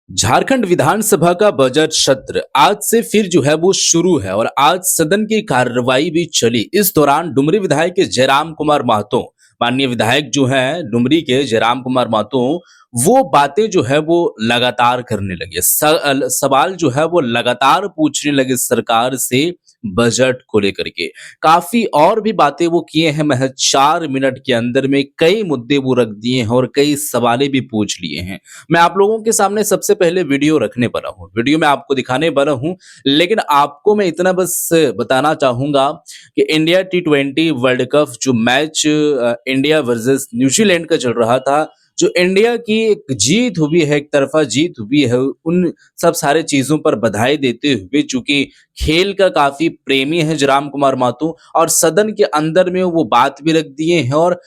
झारखंड विधानसभा का बजट सत्र आज से फिर जो है वो शुरू है और आज सदन की कार्रवाई भी चली। इस दौरान डुमरी विधायक के जयराम कुमार महतो, माननीय विधायक जो है डुमरी के जयराम कुमार महतो, वो बातें जो है वो लगातार करने लगे। सवाल जो है वो लगातार पूछने लगे सरकार से बजट को लेकर के। काफी और भी बातें वो किए हैं। महज 4 मिनट के अंदर में कई मुद्दे वो रख दिए हैं और कई सवालें भी पूछ लिए हैं। मैं आप लोगों के सामने सबसे पहले वीडियो रखने वाला हूँ, वीडियो में आपको दिखाने वाला हूँ, लेकिन आपको मैं इतना बस बताना चाहूंगा कि इंडिया T20 वर्ल्ड कप जो मैच इंडिया वर्सेस न्यूजीलैंड का चल रहा था, जो इंडिया की एक जीत हुई है, एक तरफा जीत हुई है, उन सब सारे चीजों पर बधाई देते हुए, चूंकि खेल का काफी प्रेमी है जयराम कुमार महतो, और सदन के अंदर में वो बात भी रख दिए हैं और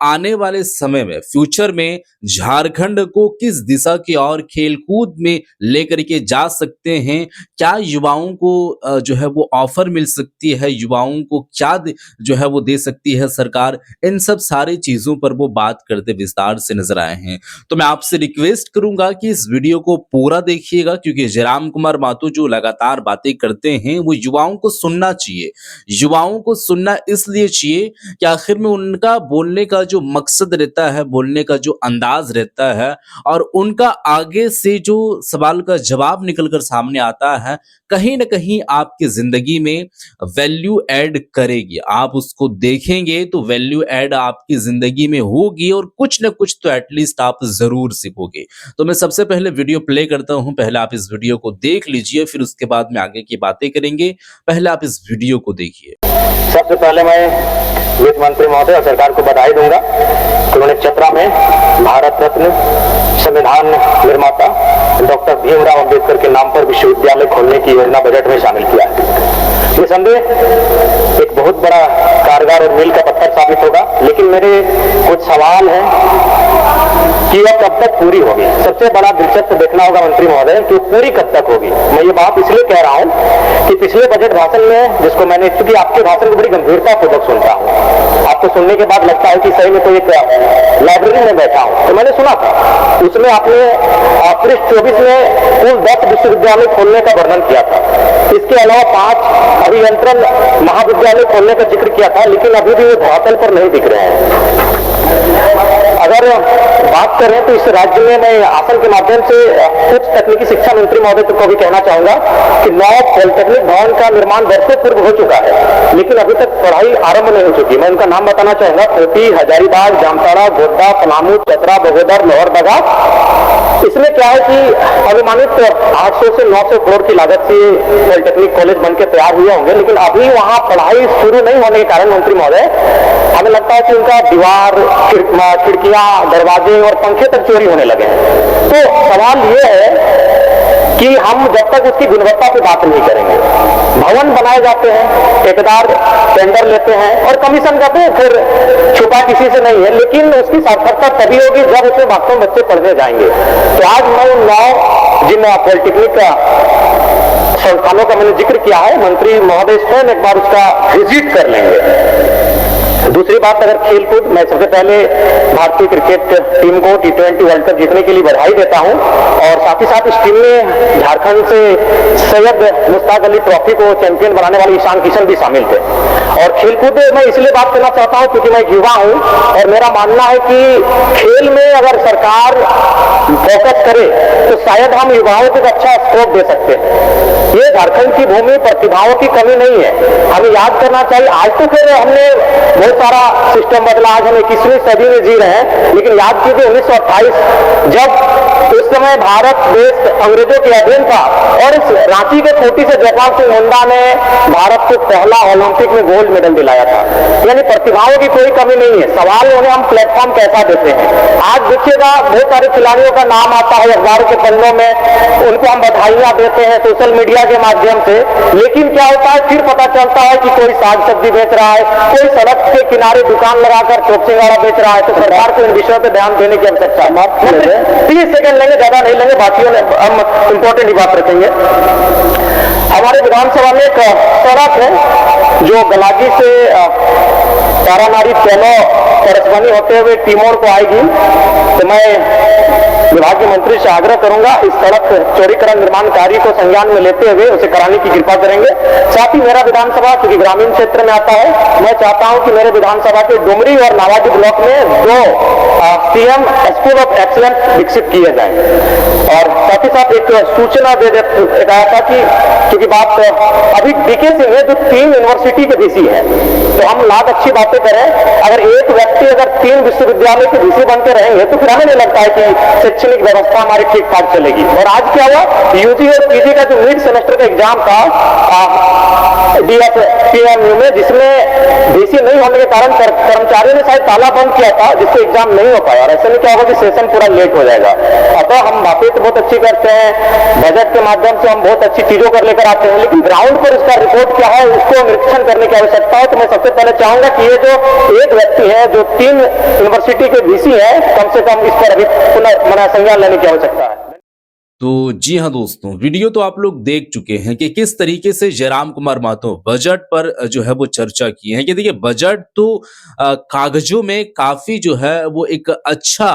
आने वाले समय में फ्यूचर में झारखंड को किस दिशा की और खेलकूद में लेकर के जा सकते हैं, क्या युवाओं को जो है वो ऑफर मिल सकती है, युवाओं को क्या जो है वो दे सकती है सरकार, इन सब सारी चीजों पर वो बात करते विस्तार से नजर आए हैं। तो मैं आपसे रिक्वेस्ट करूंगा कि इस वीडियो को पूरा देखिएगा, क्योंकि जयराम कुमार महतो जो लगातार बातें करते हैं वो युवाओं को सुनना चाहिए। युवाओं को सुनना इसलिए चाहिए कि आखिर में उनका बोलने का जो मकसद रहता है, बोलने का जो अंदाज रहता है, और उनका आगे से जो सवाल का जवाब निकलकर सामने आता है, कहीं ना कहीं आपकी जिंदगी में वैल्यू ऐड करेगी। आप उसको देखेंगे तो वैल्यू ऐड आपकी जिंदगी में होगी और कुछ ना कुछ तो एटलीस्ट आप जरूर सीखोगे। तो मैं सबसे पहले वीडियो प्ले करता हूं, पहले आप इस वीडियो को देख लीजिए, फिर उसके बाद में आगे की बातें करेंगे। पहले आप इस वीडियो को देखिए। सबसे पहले मैं वित्त मंत्री महोदय और सरकार को बधाई दूंगा कि उन्होंने चतरा में भारत रत्न संविधान निर्माता डॉक्टर भीमराव अंबेडकर के नाम पर विश्वविद्यालय खोलने की योजना बजट में शामिल किया है। निसंदेह एक बहुत बड़ा कारगर और मील का पत्थर साबित होगा, लेकिन मेरे कुछ सवाल हैं कि यह कब तक पूरी होगी। सबसे बड़ा दिलचस्प देखना होगा मंत्री महोदय कि पूरी कब तक होगी। मैं ये बात इसलिए कह रहा हूं कि पिछले बजट भाषण में, जिसको मैंने, चूंकि आपके भाषण को बड़ी गंभीरतापूर्वक सुनता हूं, आपको सुनने के बाद लगता है कि सही में कोई एक लाइब्रेरी में बैठा हूं, तो मैंने सुना था उसमें आपने पृष्ठ 24 में कुल 10 विश्वविद्यालय खोलने का वर्णन किया था। इसके अलावा 5 अभियंत्रण महाविद्यालय खोलने का जिक्र किया था, लेकिन अभी भी वो धरातल पर नहीं दिख रहे हैं। अगर बात करें तो इस राज्य में मैं आसन के माध्यम से उच्च तकनीकी शिक्षा मंत्री महोदय को भी कहना चाहूंगा कि 9 पॉलिटेक्निक भवन का निर्माण वर्षों पूर्व हो चुका है, लेकिन अभी तक पढ़ाई आरंभ नहीं हो चुकी। मैं उनका नाम बताना चाहूंगा: कोटी, हजारीबाग, जामताड़ा, गोड्डा, पलामू, चतरा, बगोदर, लोहरदगा। इसमें क्या है कि अनुमानित 800 से 900 करोड़ की लागत से पॉलिटेक्निक कॉलेज बनकर तैयार हुए होंगे, लेकिन अभी वहां पढ़ाई शुरू नहीं होने के कारण मंत्री महोदय हमें लगता है कि उनका दीवार, खिड़कियां, दरवाजे और पंखे तक चोरी होने लगे हैं। तो सवाल ये है कि हम जब तक उसकी गुणवत्ता की बात नहीं करेंगे, भवन बनाए जाते हैं, ठेकेदार टेंडर लेते हैं और कमीशन करते हैं, फिर छुपा किसी से नहीं है, लेकिन उसकी सार्थकता तभी होगी जब उसमें वास्तव में बच्चे पढ़ने जाएंगे। तो आज मैं 9 जिन पॉलिटेक्निक संस्थानों का मैंने जिक्र किया है, मंत्री महोदय स्वयं एक बार उसका विजिट कर लेंगे। दूसरी बात, अगर खेलकूद, मैं सबसे पहले भारतीय क्रिकेट टीम को T20 वर्ल्ड कप जीतने के लिए बधाई देता हूं, और साथ ही साथ इस टीम में झारखंड से सैयद मुश्ताक अली ट्रॉफी को चैंपियन बनाने वाले ईशान किशन भी शामिल थे। और खेलकूद मैं इसलिए बात करना चाहता हूं क्योंकि मैं युवा हूं और मेरा मानना है कि खेल में अगर सरकार फोकस करे तो शायद हम युवाओं को अच्छा स्कोप दे सकते हैं। ये झारखंड की भूमि प्रतिभाओं की कमी नहीं है, हमें याद करना चाहिए। आज तो फिर हमने बहुत सारा सिस्टम बदला, आज हम 21वीं सदी में जी रहे हैं, लेकिन याद कीजिए 1928 जब उस समय भारत देश अंग्रेजों के अधीन था और इस रांची के छोटी से जयपाल सिंह मुंडा ने भारत को पहला ओलंपिक में गोल्ड मेडल दिलाया था। यानी प्रतिभाओं की कोई कमी नहीं है, सवाल उन्हें हम प्लेटफॉर्म कैसा देते हैं। आज देखिएगा बहुत सारे खिलाड़ियों का नाम आता है अखबारों के पन्नों में, उनको हम बधाइयां देते हैं सोशल मीडिया के माध्यम से, लेकिन क्या होता है, फिर पता चलता है कि कोई साग सब्जी बेच रहा है, कोई सड़क के किनारे दुकान लगाकर चौकसीवाड़ा बेच रहा है। तो सरकार को इन विषयों पर ध्यान देने की आवश्यकता है। 30 सेकंड लेंगे, ज्यादा नहीं लेंगे, बाकियों ने हम इंपॉर्टेंट ही बात रखेंगे। हमारे विधानसभा में एक सड़क है जो गलागी से तारानारी चेलो परसबनी होते हुए टीमोर को आएगी, तो मैं विभागीय मंत्री से आग्रह करूंगा इस सड़क चौड़ीकरण निर्माण कार्य को संज्ञान में लेते हुए उसे कराने की कृपा करेंगे। साथ ही मेरा विधानसभा क्योंकि ग्रामीण क्षेत्र में आता है, मैं चाहता हूं कि मेरे विधानसभा के डुमरी और नावाडी ब्लॉक में 2 सीएम स्कूल ऑफ एक्सीलेंस विकसित किए जाए। और साथ ही साथ एक सूचना दे दिया था कि क्योंकि बात अभी डीके सिंह है जो 3 यूनिवर्सिटी के वीसी है, तो हम लाख अच्छी बातें करें, अगर एक व्यक्ति अगर 3 विश्वविद्यालय के वीसी बनते रहेंगे तो फिर हमें नहीं लगता है कि शैक्षणिक व्यवस्था हमारी ठीक ठाक चलेगी। और आज क्या हुआ, यूजी और पीजी का जो मिड सेमेस्टर का एग्जाम था डीएसपीएमयू में, जिसमें वीसी नहीं होने के कारण कर्मचारियों ने शायद ताला बंद किया था, जिससे एग्जाम नहीं हो पाया। और ऐसे में क्या होगा कि सेशन पूरा लेट हो जाएगा। अतः हम बातें तो बहुत अच्छी करते हैं, बजट के माध्यम से हम बहुत अच्छी चीजों कर लेकर आते हैं, लेकिन ग्राउंड पर इसका रिपोर्ट क्या है उसको निरीक्षण करने की आवश्यकता है। तो मैं सबसे पहले चाहूंगा कि ये जो एक व्यक्ति है जो 3 यूनिवर्सिटी के वीसी है, कम से कम इस पर अभी पुनः संज्ञान लेने की आवश्यकता है। तो जी हाँ दोस्तों, वीडियो तो आप लोग देख चुके हैं कि किस तरीके से जयराम कुमार महतो बजट पर जो है वो चर्चा की है कि देखिए बजट तो कागजों में काफी जो है वो एक अच्छा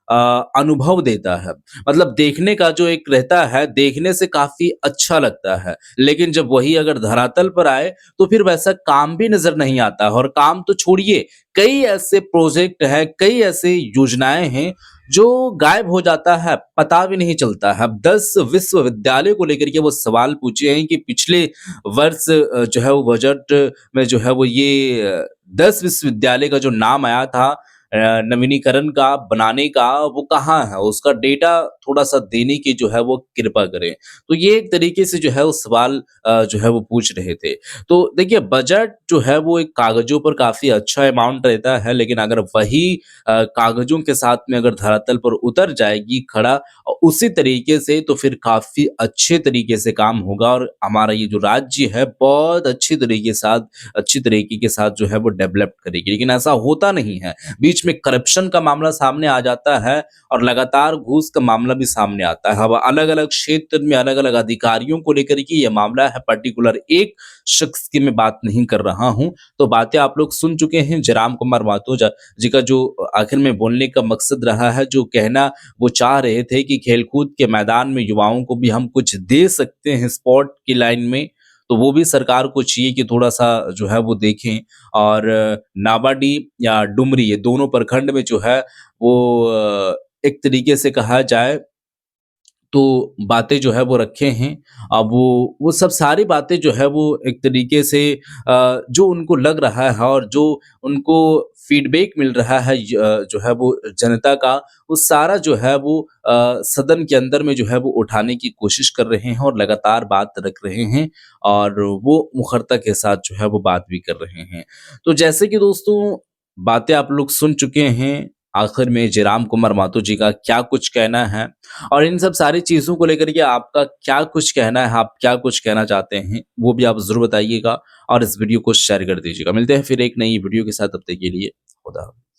अनुभव देता है। मतलब देखने का जो एक रहता है, देखने से काफी अच्छा लगता है, लेकिन जब वही अगर धरातल पर आए तो फिर वैसा काम भी नजर नहीं आता है। और काम तो छोड़िए, कई ऐसे प्रोजेक्ट हैं, कई ऐसे योजनाएं हैं जो गायब हो जाता है, पता भी नहीं चलता है। अब 10 विश्वविद्यालय को लेकर के वो सवाल पूछे हैं कि पिछले वर्ष जो है वो बजट में जो है वो ये 10 विश्वविद्यालय का जो नाम आया था नवीनीकरण का, बनाने का, वो कहाँ है? उसका डेटा थोड़ा-सा देने की जो है वो कृपा करें। तो ये एक तरीके से जो है वो सवाल जो है वो पूछ रहे थे। तो देखिए बजट जो है वो एक कागज़ों पर काफ़ी अच्छा अमाउंट रहता है, लेकिन अगर वही कागज़ों के साथ में अगर धरातल पर उतर जाएगी खड़ा उसी तरीके से, तो फिर काफ़ी अच्छे तरीके से काम होगा और हमारा ये जो राज्य है बहुत अच्छी तरीके के साथ जो है वो डेवलप करेगी। लेकिन ऐसा होता नहीं है। बीच में करप्शन का मामला सामने आ जाता है और लगातार घूस का मामला भी सामने आता है। अब अलग-अलग क्षेत्र में अलग-अलग अधिकारियों को लेकर के ये मामला है, पर्टिकुलर एक शख्स की मैं बात नहीं कर रहा हूं। तो बातें आप लोग सुन चुके हैं जयराम कुमार महतो जी का, जो आखिर में बोलने का मकसद रहा है, जो कहना वो चाह रहे थे कि खेलकूद के मैदान में युवाओं को भी हम कुछ दे सकते हैं स्पोर्ट की लाइन में, तो वो भी सरकार को चाहिए कि थोड़ा-सा जो है वो देखें। और नाबाडी या डुमरी ये दोनों प्रखंड में जो है वो एक तरीके से कहा जाए तो बातें जो है वो रखे हैं। अब वो सब सारी बातें जो है वो एक तरीके से जो उनको लग रहा है और जो उनको फीडबैक मिल रहा है जो है वो जनता का, वो सारा जो है वो सदन के अंदर में जो है वो उठाने की कोशिश कर रहे हैं और लगातार बात रख रहे हैं और वो मुखरता के साथ जो है वो बात भी कर रहे हैं। तो जैसे कि दोस्तों बातें आप लोग सुन चुके हैं, आखिर में जयराम कुमार महतो जी का क्या कुछ कहना है और इन सब सारी चीज़ों को लेकर के आपका क्या कुछ कहना है, आप क्या कुछ कहना चाहते हैं, वो भी आप ज़रूर बताइएगा और इस वीडियो को शेयर कर दीजिएगा। मिलते हैं फिर एक नई वीडियो के साथ, तब तक के लिए खुदा हाफ़िज़।